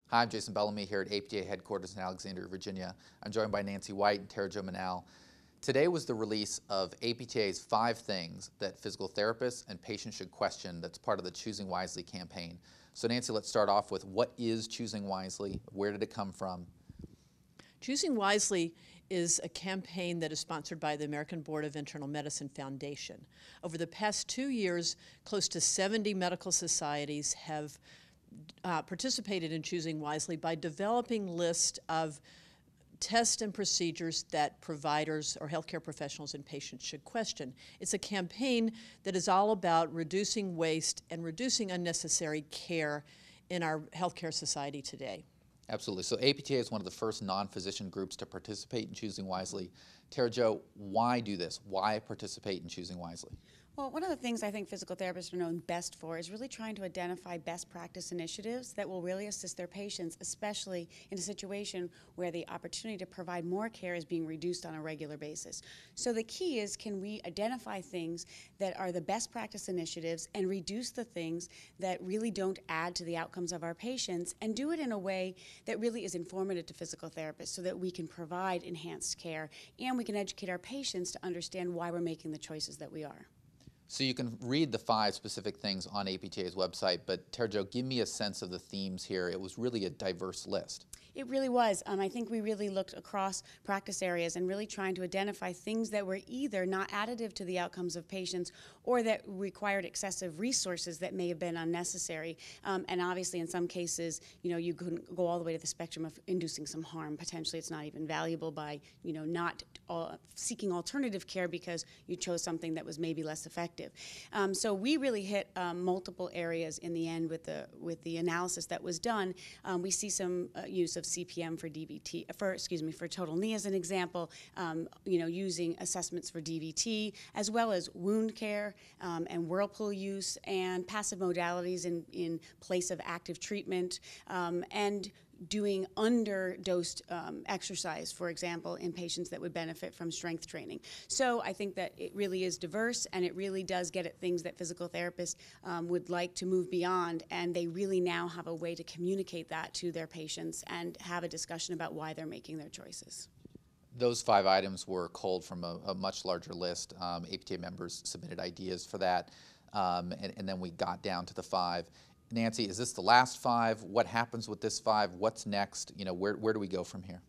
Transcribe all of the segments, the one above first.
Hi, I'm Jason Bellamy here at APTA headquarters in Alexandria, Virginia. I'm joined by Nancy White and Tara Jo Manal. Today was the release of APTA's 5 things that physical therapists and patients should question that's part of the Choosing Wisely campaign. So Nancy, let's start off with what is Choosing Wisely? Where did it come from? Choosing Wisely is a campaign that is sponsored by the American Board of Internal Medicine Foundation. Over the past 2 years, close to 70 medical societies have participated in Choosing Wisely by developing lists of tests and procedures that providers or healthcare professionals and patients should question. It's a campaign that is all about reducing waste and reducing unnecessary care in our healthcare society today. Absolutely. So APTA is one of the first non-physician groups to participate in Choosing Wisely. Tara Jo, why do this? Why participate in Choosing Wisely? Well, one of the things I think physical therapists are known best for is really trying to identify best practice initiatives that will really assist their patients, especially in a situation where the opportunity to provide more care is being reduced on a regular basis. So the key is, can we identify things that are the best practice initiatives and reduce the things that really don't add to the outcomes of our patients, and do it in a way that really is informative to physical therapists so that we can provide enhanced care and we can educate our patients to understand why we're making the choices that we are. So you can read the 5 specific things on APTA's website, but Tara Jo, give me a sense of the themes here. It was really a diverse list. It really was. I think we really looked across practice areas and really trying to identify things that were either not additive to the outcomes of patients or that required excessive resources that may have been unnecessary. And obviously, in some cases, you can go all the way to the spectrum of inducing some harm. Potentially, it's not even valuable by, not seeking alternative care because you chose something that was maybe less effective. So we really hit multiple areas in the end with the analysis that was done. We see some use of CPM for DVT, for total knee as an example, using assessments for DVT, as well as wound care and whirlpool use and passive modalities in place of active treatment, and doing underdosed exercise, for example, in patients that would benefit from strength training. So I think that it really is diverse, and it really does get at things that physical therapists would like to move beyond, and they really now have a way to communicate that to their patients and have a discussion about why they're making their choices. Those 5 items were culled from a much larger list. APTA members submitted ideas for that, and then we got down to the 5. Nancy, is this the last 5? What happens with this 5? What's next? Where do we go from here?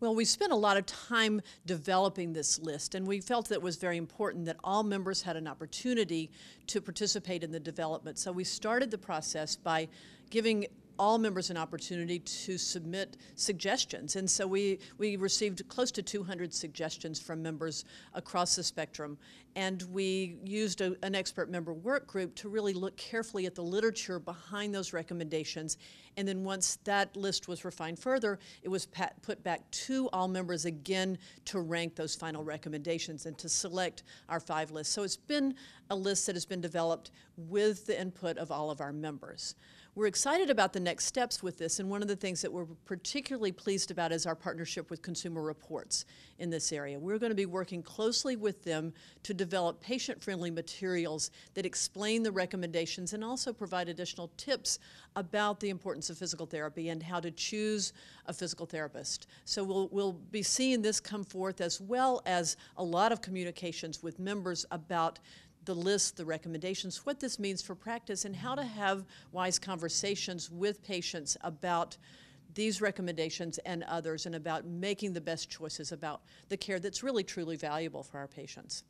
Well, we spent a lot of time developing this list, and we felt that it was very important that all members had an opportunity to participate in the development. So we started the process by giving all members an opportunity to submit suggestions. And so we received close to 200 suggestions from members across the spectrum. And we used an expert member work group to really look carefully at the literature behind those recommendations. And then once that list was refined further, it was put back to all members again to rank those final recommendations and to select our 5 lists. So it's been a list that has been developed with the input of all of our members. We're excited about the next steps with this, and one of the things that we're particularly pleased about is our partnership with Consumer Reports in this area. We're going to be working closely with them to develop patient-friendly materials that explain the recommendations and also provide additional tips about the importance of physical therapy and how to choose a physical therapist. So we'll be seeing this come forth, as well as a lot of communications with members about the list, the recommendations, what this means for practice, and how to have wise conversations with patients about these recommendations and others, and about making the best choices about the care that's really truly valuable for our patients.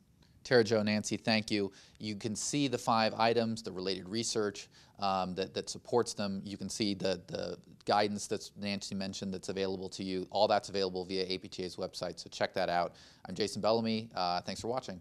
Tara Jo, Nancy, thank you. You can see the 5 items, the related research that supports them. You can see the guidance that Nancy mentioned that's available to you. All that's available via APTA's website, so check that out. I'm Jason Bellamy. Thanks for watching.